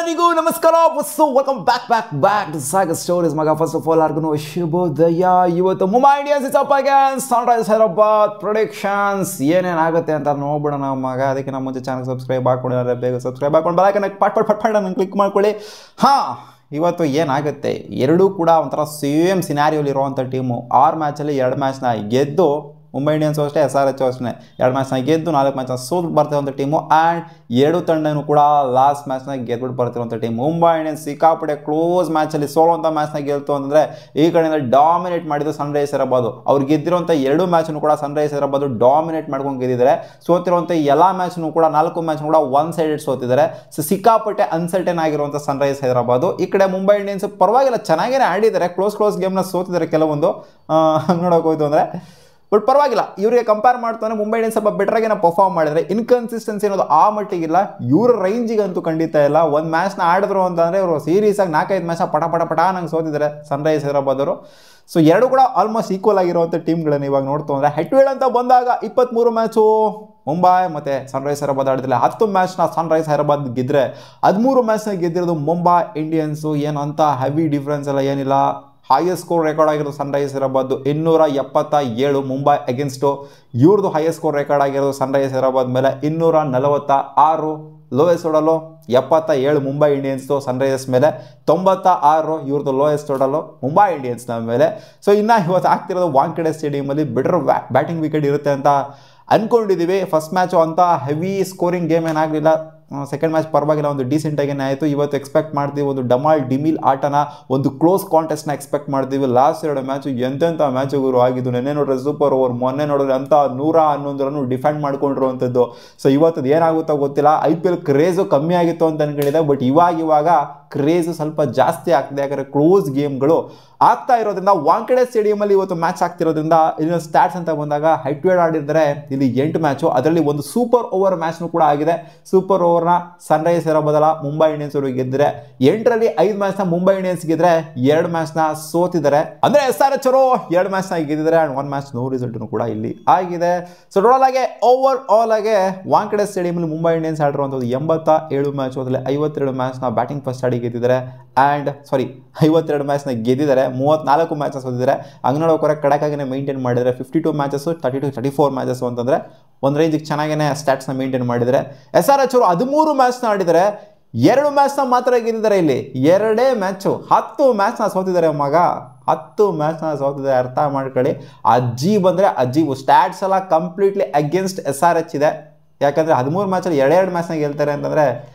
ಎಲ್ಲರಿಗೂ ನಮಸ್ಕಾರ ಬಸ್ಸು welcome back to Sagar stories ಮಗ. ಫಸ್ಟ್ ಆಫ್ ಆಲ್ ಆರ್ಗೂ ಶುಭೋದಯ. ಇವತ್ತು Mumbai Indians is up against Sunrise Hyderabad predictions ಏನೇನಾಗುತ್ತೆ ಅಂತ ನೋಡ್ಬಿಡೋಣ ಮಗ. ಅದಕ್ಕೆ ನಮ್ಮ ಮುಂಚೆ ಚಾನಲ್ ಸಬ್ಸ್ಕ್ರೈಬ್ ಹಾಕೊಂಡು ಬೇಗ ಸಬ್ಸ್ಕ್ರೈಬ್ ಹಾಕೊಂಡು ಬೆಲ್ ಪಟ್ ನಂಗೆ ಕ್ಲಿಕ್ ಮಾಡ್ಕೊಳ್ಳಿ. ಇವತ್ತು ಏನಾಗುತ್ತೆ, ಎರಡೂ ಕೂಡ ಒಂಥರ ಸೇಮ್ ಸಿನಾರಿಯೋಲಿ ಇರುವಂಥ ಟೀಮು. 6 ಮ್ಯಾಚಲ್ಲಿ 2 ಮ್ಯಾಚ್ನ ಗೆದ್ದು, ಮುಂಬೈ ಇಂಡಿಯನ್ಸು ಅಷ್ಟೇ SRH ಅಷ್ಟೇ 2 ಮ್ಯಾಚ್ನ ಗೆದ್ದು 4 ಮ್ಯಾಚ್ನ ಸೋತು ಬರ್ತಿರುವಂಥ ಟೀಮು. ಆ್ಯಂಡ್ 2 ತಂಡನೂ ಕೂಡ ಲಾಸ್ಟ್ ಮ್ಯಾಚ್ನ ಗೆದ್ಬಿಟ್ಟು ಬರ್ತಿರುವಂಥ ಟೀಮ್. ಮುಂಬೈ ಇಂಡಿಯನ್ಸ್ ಸಿಕ್ಕಾಪಟ್ಟೆ ಕ್ಲೋಸ್ ಮ್ಯಾಚಲ್ಲಿ ಸೋಲುವಂಥ ಮ್ಯಾಚ್ನ ಗೆಲ್ತು ಅಂದರೆ ಈ ಕಡೆಯಿಂದ ಡಾಮಿನೇಟ್ ಮಾಡಿದ್ದು ಸನ್ರೈಸ್ ಹೈದರಾಬಾದ್. ಅವ್ರು ಗೆದ್ದಿರುವಂಥ 2 ಮ್ಯಾಚ್ನು ಕೂಡ ಸನ್ರೈಸ್ ಹೈದರಾಬಾದ್ ಡಾಮಿನೇಟ್ ಮಾಡ್ಕೊಂಡು ಗೆದ್ದಿದ್ದಾರೆ. ಸೋತಿರುವಂಥ ಎಲ್ಲ ಮ್ಯಾಚ್ನು ಕೂಡ 4 ಮ್ಯಾಚ್ನು ಕೂಡ ಒನ್ ಸೈಡೆಡ್ ಸೋತಿದ್ದಾರೆ. ಸೊ ಸಿಕ್ಕಾಪಟ್ಟೆ ಅನ್ಸರ್ಟನ್ ಆಗಿರುವಂಥ ಸನ್ರೈಸ್ ಹೈದರಾಬಾದ್. ಈ ಕಡೆ ಮುಂಬೈ ಇಂಡಿಯನ್ಸ್ ಪರವಾಗಿಲ್ಲ, ಚೆನ್ನಾಗೇ ಆಡಿದ್ದಾರೆ. ಕ್ಲೋಸ್ ಗೇಮ್ನ ಸೋತಿದ್ದಾರೆ ಕೆಲವೊಂದು ನೋಡೋಕೆ ಹೋಯ್ತು ಅಂದರೆ. ಬಟ್ ಪರವಾಗಿಲ್ಲ, ಇವರಿಗೆ ಕಂಪೇರ್ ಮಾಡ್ತಾನೆ ಮುಂಬೈ ಇಂಡಿಯನ್ಸ್ ಸ್ವಲ್ಪ ಬೆಟರಾಗಿ ಪರ್ಫಾರ್ಮ್ ಮಾಡಿದರೆ. ಇನ್ಕನ್ಸಿಸ್ಟೆನ್ಸಿ ಅನ್ನೋದು ಆ ಮಟ್ಟಿಗಿಲ್ಲ, ಇವ್ರ ರೇಂಜಿಗಂತೂ ಖಂಡಿತ ಇಲ್ಲ. ಒಂದು ಮ್ಯಾಚ್ನ ಆಡಿದ್ರು ಅಂತಂದರೆ ಇವರು ಸೀರೀಸಾಗಿ 4-5 ಮ್ಯಾಚ್ನ ಪಟ ನಂಗೆ ಸೋತಿದ್ದಾರೆ ಸನ್ರೈಸ್ ಹೈದರಾಬಾದ್ ಅವರು. ಸೊ ಎರಡು ಕೂಡ ಆಲ್ಮೋಸ್ಟ್ ಈಕ್ವಲ್ ಆಗಿರುವಂಥ ಟೀಮ್ಗಳನ್ನು ಇವಾಗ ನೋಡ್ತು ಅಂದರೆ, ಹೆಟ್ವೇಡ್ ಅಂತ ಬಂದಾಗ 23 ಮ್ಯಾಚು ಮುಂಬೈ ಮತ್ತು ಸನ್ರೈಸ್ ಹೈದರಾಬಾದ್ ಆಡಿದ್ರೆ, 10 ಮ್ಯಾಚ್ನ ಸನ್ರೈಸ್ ಹೈದರಾಬಾದ್ ಗೆದ್ದರೆ 13 ಮ್ಯಾಚ್ನ ಗೆದ್ದಿರೋದು ಮುಂಬೈ ಇಂಡಿಯನ್ಸು. ಏನು ಅಂತ ಹೆವಿ ಡಿಫ್ರೆನ್ಸ್ ಎಲ್ಲ ಏನಿಲ್ಲ. ಹೈಯೆಸ್ಟ್ ಸ್ಕೋರ್ ರೆಕಾರ್ಡ್ ಆಗಿರೋದು ಸನ್ರೈಸ್ ಹೈದರಾಬಾದ್ 277 ಮುಂಬೈ ಅಗೇನ್ಸ್ಟು. ಇವ್ರದ್ದು ಹೈಯೆಸ್ಟ್ ಸ್ಕೋರ್ ರೆಕಾರ್ಡ್ ಆಗಿರೋದು ಸನ್ರೈಸ್ ಹೈದರಾಬಾದ್ ಮೇಲೆ 246. ಲೋಯೆಸ್ಟ್ ಟೋಟಲು 77 ಮುಂಬೈ ಇಂಡಿಯನ್ಸ್ದು ಸನ್ರೈಸರ್ಸ್ ಮೇಲೆ, 96 ಇವ್ರದ್ದು ಲೋಯೆಸ್ಟ್ ಟೋಟಲು ಮುಂಬೈ ಇಂಡಿಯನ್ಸ್ನ ಮೇಲೆ. ಸೊ ಇನ್ನು ಇವತ್ತು ಆಗ್ತಿರೋದು ವಾಂಖೇಡೆ ಸ್ಟೇಡಿಯಮಲ್ಲಿ ಬೆಟರ್ ಬ್ಯಾಟಿಂಗ್ ವಿಕೆಟ್ ಇರುತ್ತೆ ಅಂತ ಅಂದ್ಕೊಂಡಿದ್ದೀವಿ. ಫಸ್ಟ್ ಮ್ಯಾಚು ಅಂತ ಹೆವಿ ಸ್ಕೋರಿಂಗ್ ಗೇಮ್ ಏನಾಗಲಿಲ್ಲ. ಸೆಕೆಂಡ್ ಮ್ಯಾಚ್ ಪರವಾಗಿಲ್ಲ, ಒಂದು ಡೀಸೆಂಟಾಗೇ ಆಯಿತು. ಇವತ್ತು ಎಕ್ಸ್ಪೆಕ್ಟ್ ಮಾಡ್ತೀವಿ ಒಂದು ಡಮಾಲ್ ಡಿಮಿಲ್ ಆಟನ, ಒಂದು ಕ್ಲೋಸ್ ಕಾಂಟೆಸ್ಟ್ನ ಎಕ್ಸ್ಪೆಕ್ಟ್ ಮಾಡ್ತೀವಿ. ಲಾಸ್ಟ್ 2 ಮ್ಯಾಚು ಎಂತೆಂಥ ಮ್ಯಾಚುಗಳು ಆಗಿದ್ದು. ನೆನ್ನೆ ನೋಡಿದ್ರೆ ಸೂಪರ್ ಓವರ್, ಮೊನ್ನೆ ನೋಡಿದ್ರೆ ಅಂತ 111 ರನ್ ಡಿಫೆಂಡ್ ಮಾಡ್ಕೊಂಡಿರುವಂಥದ್ದು. ಸೊ ಇವತ್ತು ಏನಾಗುತ್ತೋ ಗೊತ್ತಿಲ್ಲ. IPL ಕ್ರೇಜು ಕಮ್ಮಿ ಆಗಿತ್ತು ಅಂತ ಅನ್ಕೊಂಡಿದೆ, ಬಟ್ ಇವಾಗ ಕ್ರೇಜು ಸ್ವಲ್ಪ ಜಾಸ್ತಿ ಆಗ್ತಿದೆ. ಯಾಕಂದರೆ ಕ್ಲೋಸ್ ಗೇಮ್ಗಳು ಆಗ್ತಾ ಇರೋದ್ರಿಂದ. ವಾಂಖೇಡೆ ಸ್ಟೇಡಿಯಮಲ್ಲಿ ಇವತ್ತು ಮ್ಯಾಚ್ ಆಗ್ತಿರೋದ್ರಿಂದ ಇನ್ನು ಸ್ಟಾಟ್ಸ್ ಅಂತ ಬಂದಾಗ ಹೆಟ್ವೇಡ್ ಆಡಿದರೆ ಇಲ್ಲಿ 8 ಮ್ಯಾಚು, ಅದರಲ್ಲಿ ಒಂದು ಸೂಪರ್ ಓವರ್ ಮ್ಯಾಚ್ನು ಕೂಡ ಆಗಿದೆ. ಸೂಪರ್ ಓವರ್ನ ಸನ್ರೈಸ್ ಹೈದರಾಬಾದ್ ಮುಂಬೈ ಇಂಡಿಯನ್ಸ್ ಅವರು ಗೆದ್ದರೆ, 8ರಲ್ಲಿ 5 ಮ್ಯಾಚ್ನ ಮುಂಬೈ ಇಂಡಿಯನ್ಸ್ ಗೆದ್ದರೆ 2 ಮ್ಯಾಚ್ನ ಸೋತಿದ್ದಾರೆ. ಅಂದರೆ SRH ಅವರು 2 ಮ್ಯಾಚ್ನ ಗೆದ್ದಿದ್ದಾರೆ ಆ್ಯಂಡ್ 1 ಮ್ಯಾಚ್ ನೋ ರಿಸಲ್ಟ್ನು ಕೂಡ ಇಲ್ಲಿ ಆಗಿದೆ. ಸೊ ಟೋಟಲ್ ಆಗಿ ಓವರ್ ಆಲ್ ಆಗಿ ವಾಂಖೇಡೆ ಸ್ಟೇಡಿಯಮಲ್ಲಿ ಮುಂಬೈ ಇಂಡಿಯನ್ಸ್ ಆಡಿರುವಂಥದ್ದು 87 ಮ್ಯಾಚು, ಅದರಲ್ಲಿ 52 ಮ್ಯಾಚ್ನ ಬ್ಯಾಟಿಂಗ್ ಫಸ್ಟ್ ಆಡಿ ಗೆದ್ದಿದ್ದಾರೆ. 52 ಮ್ಯಾಚ್ನ ಗೆದ್ದಿದ್ದಾರೆ, 34 ಮ್ಯಾಚಸ್ ಸೋತಿದ್ದಾರೆ. ಹಂಗೆ ನೋಡೋಕೆ ಕಡಕಾಗಿನೇ ಮೇಂಟೈನ್ ಮಾಡಿದರೆ 52 ಮ್ಯಾಚಸ್ಸು 34 ಮ್ಯಾಚಸ್ಸು ಅಂತಂದರೆ ಒಂದು ರೇಂಜಿಗೆ ಚೆನ್ನಾಗೇ ಸ್ಟ್ಯಾಟ್ಸ್ನ ಮೇಂಟೈನ್ ಮಾಡಿದರೆ. SRH ಅವರು 13 ಮ್ಯಾಚ್ನ ಆಡಿದರೆ, 2 ಮ್ಯಾಚ್ನ ಮಾತ್ರ ಗೆದ್ದಿದ್ದಾರೆ. ಇಲ್ಲಿ 2 ಮ್ಯಾಚು 10 ಮ್ಯಾಚ್ನ ಸೋತಿದ್ದಾರೆ ಮಗ. 10 ಮ್ಯಾಚ್ನ ಸೋತಿದ್ದಾರೆ, ಅರ್ಥ ಮಾಡ್ಕೊಳ್ಳಿ. ಅಜೀಬ್ ಅಂದರೆ ಅಜೀಬು. ಸ್ಟ್ಯಾಟ್ಸ್ ಎಲ್ಲ ಕಂಪ್ಲೀಟ್ಲಿ ಅಗೇನ್ಸ್ಟ್ SRH ಇದೆ. ಯಾಕಂದರೆ 13 ಮ್ಯಾಚಲ್ಲಿ 2 ಮ್ಯಾಚ್ನ ಗೆಲ್ತಾರೆ ಅಂತಂದರೆ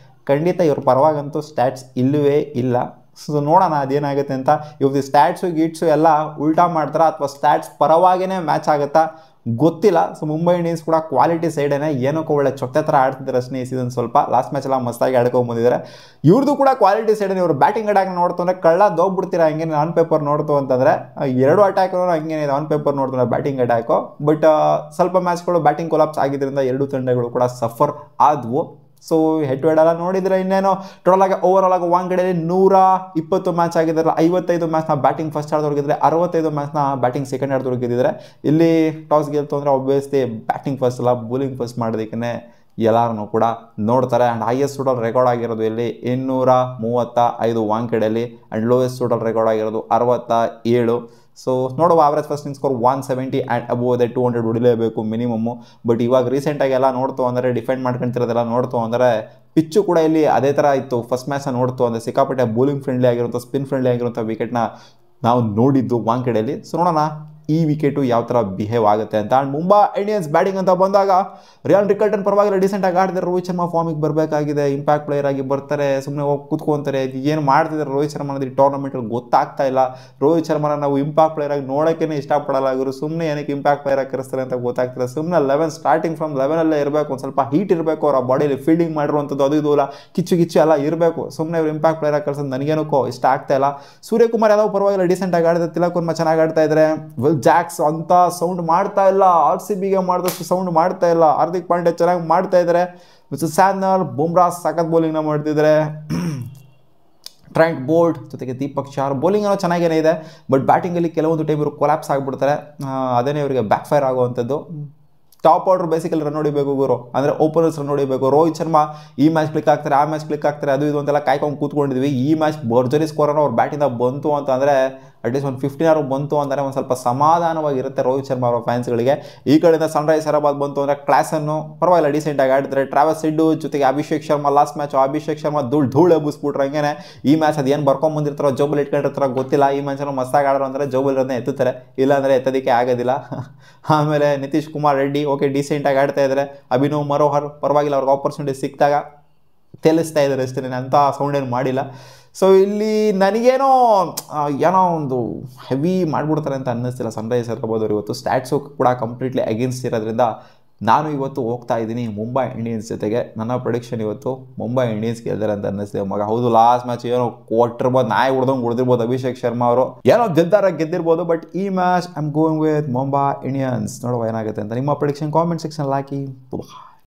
ಖಂಡಿತ ಇವ್ರ ಪರವಾಗಂತೂ ಸ್ಟ್ಯಾಟ್ಸ್ ಇಲ್ಲವೇ ಇಲ್ಲ. ಸೊ ನೋಡೋಣ ಅದೇನಾಗುತ್ತೆ ಅಂತ. ಇವತ್ತು ಸ್ಟ್ಯಾಟ್ಸು ಗೀಟ್ಸು ಎಲ್ಲ ಉಲ್ಟಾ ಮಾಡ್ತಾರಾ ಅಥವಾ ಸ್ಟ್ಯಾಟ್ಸ್ ಪರವಾಗಿಯೇ ಮ್ಯಾಚ್ ಆಗುತ್ತಾ ಗೊತ್ತಿಲ್ಲ. ಸೊ ಮುಂಬೈ ಇಂಡಿಯನ್ಸ್ ಕೂಡ ಕ್ವಾಲಿಟಿ ಸೈಡೇನೆ, ಏನಕ್ಕೋ ಒಳ್ಳೆ ಚೊತ್ತೆ ಥರ ಆಡ್ತಿದ್ದಾರೆ ಅಷ್ಟೇ ಈ ಸೀಸನ್. ಸ್ವಲ್ಪ ಲಾಸ್ಟ್ ಮ್ಯಾಚ್ ಎಲ್ಲ ಮಸ್ತಾಗಿ ಆಡ್ಕೊಂಡ್ಬಂದಿದ್ದಾರೆ. ಇವ್ರದ್ದು ಕೂಡ ಕ್ವಾಲಿಟಿ ಸೈಡೇನೆ. ಇವರು ಬ್ಯಾಟಿಂಗ್ ಅಟ್ಯಾಕ್ ನೋಡ್ತು ಅಂದರೆ ಕಳ್ಳದೋಗ್ಬಿಡ್ತೀರಾ ಹಂಗೆ ಆನ್ ಪೇಪರ್ ನೋಡ್ತು ಅಂತಂದರೆ. 2 ಅಟ್ಯಾಕು ಹಂಗೇನಿದೆ, ಆನ್ ಪೇಪರ್ ನೋಡ್ತಾರೆ ಬ್ಯಾಟಿಂಗ್ ಅಟ್ಯಾಕು. ಬಟ್ ಸ್ವಲ್ಪ ಮ್ಯಾಚ್ಗಳು ಬ್ಯಾಟಿಂಗ್ ಕೊಲಾಪ್ಸ್ ಆಗಿದ್ದರಿಂದ 2 ತಂಡಗಳು ಕೂಡ ಸಫರ್ ಆದವು. ಸೊ ಹೆಟ್ವೇಡ್ ಎಲ್ಲ ನೋಡಿದರೆ ಇನ್ನೇನು ಟೋಟಲ್ ಆಗಿ ಓವರ್ ಆಲ್ ಆಗಿ ವಾಂಖೇಡೆಯಲ್ಲಿ 120 ಮ್ಯಾಚ್ ಆಗಿದ್ದಾರೆ. 55 ಮ್ಯಾಚ್ನ ಬ್ಯಾಟಿಂಗ್ ಫಸ್ಟ್ ಆಡಿದವ್ರು ಗೆದ್ದರೆ, 65 ಮ್ಯಾಚ್ನ ಬ್ಯಾಟಿಂಗ್ ಸೆಕೆಂಡ್ ಆಡಿದವ್ರು ಗೆದ್ದಿದ್ದಾರೆ. ಇಲ್ಲಿ ಟಾಸ್ ಗೆಲ್ತು ಅಂದರೆ ಆಬ್ವಿಯಸ್ಲಿ ಬ್ಯಾಟಿಂಗ್ ಫಸ್ಟ್ ಅಲ್ಲ, ಬೌಲಿಂಗ್ ಫಸ್ಟ್ ಮಾಡೋದಕ್ಕೆ ಎಲ್ಲರೂ ಕೂಡ ನೋಡ್ತಾರೆ. ಆ್ಯಂಡ್ ಹೈಯೆಸ್ಟ್ ಟೋಟಲ್ ರೆಕಾರ್ಡ್ ಆಗಿರೋದು ಇಲ್ಲಿ 235 ವಾಂಖೇಡೆಯಲ್ಲಿ. ಆ್ಯಂಡ್ ಲೋಯೆಸ್ಟ್ ಟೋಟಲ್ ರೆಕಾರ್ಡ್ ಆಗಿರೋದು 67. ಸೊ ನೋಡುವ ಆವ್ರೇಜ್ ಫಸ್ಟಿಂಗ್ ಸ್ಕೋರ್ 170 ಆ್ಯಂಡ್ ಅಬೋವ್ ದೆ 200 ಹೊಡಿಲೇಬೇಕು ಮಿನಿಮಮ್ಮು. ಬಟ್ ಇವಾಗ ರೀಸೆಂಟಾಗಿ ಎಲ್ಲ ನೋಡ್ತು ಅಂದರೆ, ಡಿಫೆಂಡ್ ಮಾಡ್ಕೊಂತಿರೋದೆಲ್ಲ ನೋಡ್ತು ಅಂದರೆ, ಪಿಚ್ಚು ಕೂಡ ಇಲ್ಲಿ ಅದೇ ಥರ ಇತ್ತು. ಫಸ್ಟ್ ಮ್ಯಾಚ್ನ ನೋಡ್ತು ಅಂದರೆ ಸಿಕ್ಕಾಪಟ್ಟೆ ಬೌಲಿಂಗ್ ಫ್ರೆಂಡ್ಲಿ ಆಗಿರುವಂಥ, ಸ್ಪಿನ್ ಫ್ರೆಂಡ್ಲಿ ಆಗಿರುವಂಥ ವಿಕೆಟ್ನ ನಾವು ನೋಡಿದ್ದು ವಾಂಖೇಡೆಯಲ್ಲಿ. ಸೊ ನೋಡೋಣ ಈ ವಿಕೆಟು ಯಾವ ಥರ ಬಿಹೇವ್ ಆಗುತ್ತೆ ಅಂತ. ಆ್ಯಂಡ್ ಮುಂಬೈ ಇಂಡಿಯನ್ಸ್ ಬ್ಯಾಟಿಂಗ್ ಅಂತ ಬಂದಾಗ ರಿಯಾನ್ ರಿಕಲ್ಟನ್ ಪರವಾಗಿಲ್ಲ, ಡಿಸೆಂಟಾಗಿ ಆಡಿದ್ರೆ. ರೋಹಿತ್ ಶರ್ಮಾ ಫಾರ್ಮಿಗೆ ಬರಬೇಕಾಗಿದೆ, ಇಂಪ್ಯಾಕ್ಟ್ ಪ್ಲೇಯರ್ ಆಗಿ ಬರ್ತಾರೆ. ಸುಮ್ಮನೆ ಹೋಗಿ ಕೂತ್ಕೊಂತಾರೆ. ಏನು ಮಾಡ್ತಿದ್ದಾರೆ ರೋಹಿತ್ ಶರ್ಮಾ ಅನ್ನೋದು ಈ ಟೂರ್ನಮೆಂಟಲ್ಲಿ ಗೊತ್ತಾಗ್ತಾ ಇಲ್ಲ. ರೋಹಿತ್ ಶರ್ಮಾನ ನಾವು ಇಂಪ್ಯಾಕ್ಟ್ ಪ್ಲೇಯರ್ ಆಗಿ ನೋಡೋಕ್ಕೇ ಇಷ್ಟಪಡಲ್ಲ. ಇವರು ಸುಮ್ಮನೆ ಏನಕ್ಕೆ ಇಂಪ್ಯಾಕ್ಟ್ ಪ್ಲೇಯರ್ ಆಗಿ ಕರೆಸ್ತಾರೆ ಅಂತ ಗೊತ್ತಾಗ್ತಿಲ್ಲ. ಸುಮ್ಮನೆ ಸ್ಟಾರ್ಟಿಂಗ್ ಫ್ರಮ್ 11 ಇರಬೇಕು, ಒಂದು ಸ್ವಲ್ಪ ಹೀಟ್ ಇರಬೇಕು. ಅವ್ರ ಬಾಡಿಯಲ್ಲಿ ಫೀಲ್ಡಿಂಗ್ ಮಾಡಿರುವಂಥದ್ದು ಅದು ಇದು ಎಲ್ಲ ಕಿಚ್ಚು ಎಲ್ಲ ಇರಬೇಕು. ಸುಮ್ಮನೆ ಇವರು ಇಂಪ್ಯಾಕ್ಟ್ ಪ್ಲೇಯರ್ ಆಗಿ ಕಳ್ಸೋದು ನನಗೇನಕ್ಕೋ ಇಷ್ಟ ಆಗ್ತಾ ಇಲ್ಲ. ಸೂರ್ಯಕುಮಾರ್ ಯಾದವ್ ಪರವಾಗಿಲ್ಲ, ಡಿಸೆಂಟಾಗಿ ಆಡಿದ್ರೆ. ತಿಲಕ್ ವರ್ಮಾ ಚೆನ್ನಾಗಿ ಆಡ್ತಾ ಇದ್ದಾರೆ. ಜಾಕ್ಸ್ ಅಂತ ಸೌಂಡ್ ಮಾಡ್ತಾ ಇಲ್ಲ, RCBಗೆ ಮಾಡಿದಷ್ಟು ಸೌಂಡ್ ಮಾಡ್ತಾ ಇಲ್ಲ. ಹಾರ್ದಿಕ್ ಪಾಂಡ್ಯ ಚೆನ್ನಾಗಿ ಮಾಡ್ತಾ ಇದ್ದಾರೆ. ಸ್ಯಾನ್ನರ್, ಬುಮ್ರಾ ಸಖತ್ ಬೌಲಿಂಗ್ನ ಮಾಡ್ತಿದ್ದಾರೆ. ಟ್ರೆಂಟ್ ಬೋಲ್ಟ್ ಜೊತೆಗೆ ದೀಪಕ್ ಚಾರ್ ಬೌಲಿಂಗ್ ಏನೋ ಚೆನ್ನಾಗೇ ಇದೆ. ಬಟ್ ಬ್ಯಾಟಿಂಗಲ್ಲಿ ಕೆಲವೊಂದು ಟೈಮ್ ಇವರು ಕೊಲಾಪ್ಸ್ ಆಗಿಬಿಡ್ತಾರೆ. ಅದೇನೇ ಇವರಿಗೆ ಬ್ಯಾಕ್ ಫೈರ್ ಆಗುವಂಥದ್ದು. ಟಾಪ್ ಆರ್ಡರ್ ಬೇಸಿಕಲಿ ರನ್ ಹೊಡಿಬೇಕು ಗುರು, ಅಂದರೆ ಓಪನರ್ಸ್ ರನ್ ಹೊಡಿಬೇಕು. ರೋಹಿತ್ ಶರ್ಮಾ ಈ ಮ್ಯಾಚ್ ಕ್ಲಿಕ್ ಆಗ್ತಾರೆ, ಆ ಮ್ಯಾಚ್ ಕ್ಲಿಕ್ ಆಗ್ತಾರೆ, ಅದು ಇದು ಅಂತೆಲ್ಲ ಕಾಯ್ಕೊಂಡು ಕೂತ್ಕೊಂಡಿದ್ವಿ. ಈ ಮ್ಯಾಚ್ ಭರ್ಜರಿ ಸ್ಕೋರನ್ನು ಅವ್ರ ಬ್ಯಾಟಿಂದ ಬಂತು ಅಂತ ಅಂದರೆ ಅಟ್ಲೀಸ್ಟ್ ಒಂದು 15 ಆರು ಬಂತು ಅಂದರೆ ಒಂದು ಸ್ವಲ್ಪ ಸಮಾಧಾನವಾಗಿರುತ್ತೆ ರೋಹಿತ್ ಶರ್ಮಾ ಅವರ ಫ್ಯಾನ್ಸ್ಗಳಿಗೆ. ಈ ಕಡೆಯಿಂದ ಸನ್ರೈಸ್ ಹೈದರಾಬಾದ್ ಬಂತು ಅಂದರೆ ಕ್ಲಾಸನ್ನು ಪರವಾಗಿಲ್ಲ ಡಿಸೆಂಟಾಗಿ ಆಡಿದ್ರೆ. ಟ್ರಾವೆಸ್ ಹೆಡ್ ಜೊತೆಗೆ ಅಭಿಷೇಕ್ ಶರ್ಮಾ ಲಾಸ್ಟ್ ಮ್ಯಾಚ್ ಅಭಿಷೇಕ್ ಶರ್ಮಾ ಧೂಳು ಎಬ್ಬಿಸ್ಬಿಟ್ರು. ಹಂಗೆ ಈ ಮ್ಯಾಚ್ ಅದು ಏನು ಬರ್ಕೊಂಬಂದಿರ್ತಾರೋ ಜೋಬಲ್ಲಿ ಇಟ್ಕೊಂಡಿರ್ತಾರೋ ಗೊತ್ತಿಲ್ಲ. ಈ ಮ್ಯಾಚನ್ನು ಮಸ್ತಾಗಿ ಆಡೋರು ಅಂದರೆ ಜೋಬಲ್ಲಿರೋದನ್ನ ಎತ್ತುತ್ತಾರೆ, ಇಲ್ಲಾಂದರೆ ಎತ್ತೋದಕ್ಕೆ ಆಗೋದಿಲ್ಲ. ಆಮೇಲೆ ನಿತೀಶ್ ಕುಮಾರ್ ರೆಡ್ಡಿ ಓಕೆ ಡಿಸೆಂಟಾಗಿ ಆಡ್ತಾ ಇದ್ದಾರೆ. ಅಭಿನವ್ ಮನೋಹರ್ ಪರವಾಗಿಲ್ಲ, ಅವ್ರಿಗೆ ಆಪರ್ಚುನಿಟಿ ಸಿಕ್ಕಿದಾಗ ತಿಳಿಸ್ತಾ ಇದ್ದಾರೆ ಅಷ್ಟೇ, ಅಂಥ ಸೌಂಡ್ ಏನು ಮಾಡಿಲ್ಲ. ಸೊ ಇಲ್ಲಿ ನನಗೇನೋ ಒಂದು ಹೆವಿ ಮಾಡಿಬಿಡ್ತಾರೆ ಅಂತ ಅನ್ನಿಸ್ತಿಲ್ಲ ಸನ್ರೈಸ್ ಹೈದರಾಬಾದ್ ಅವರು ಇವತ್ತು. ಸ್ಟ್ಯಾಟ್ಸು ಕೂಡ ಕಂಪ್ಲೀಟ್ಲಿ ಅಗೇನ್ಸ್ಟ್ ಇರೋದ್ರಿಂದ ನಾನು ಇವತ್ತು ಹೋಗ್ತಾ ಇದ್ದೀನಿ ಮುಂಬೈ ಇಂಡಿಯನ್ಸ್ ಜೊತೆಗೆ. ನನ್ನ ಪ್ರೊಡಿಕ್ಷನ್ ಇವತ್ತು ಮುಂಬೈ ಇಂಡಿಯನ್ಸ್ ಗೆಲ್ತಾರೆ ಅಂತ ಅನ್ನಿಸ್ತೀವಿ ಮಗ. ಹೌದು ಲಾಸ್ಟ್ ಮ್ಯಾಚ್ ಏನೋ ಕೊಟ್ಟಿರ್ಬೋದು, ನಾಯಿ ಹೊಡೆದಿರ್ಬೋದು ಅಭಿಷೇಕ್ ಶರ್ಮಾ ಅವರು, ಏನೋ ಗೆದ್ದಿರ್ಬೋದು. ಬಟ್ ಈ match I am going with Mumbai Indians. ನೋಡುವ ಏನಾಗುತ್ತೆ ಅಂತ. ನಿಮ್ಮ ಪ್ರೊಡಿಕ್ಷನ್ ಕಾಮೆಂಟ್ ಸೆಕ್ಷನ್ ಹಾಕಿ.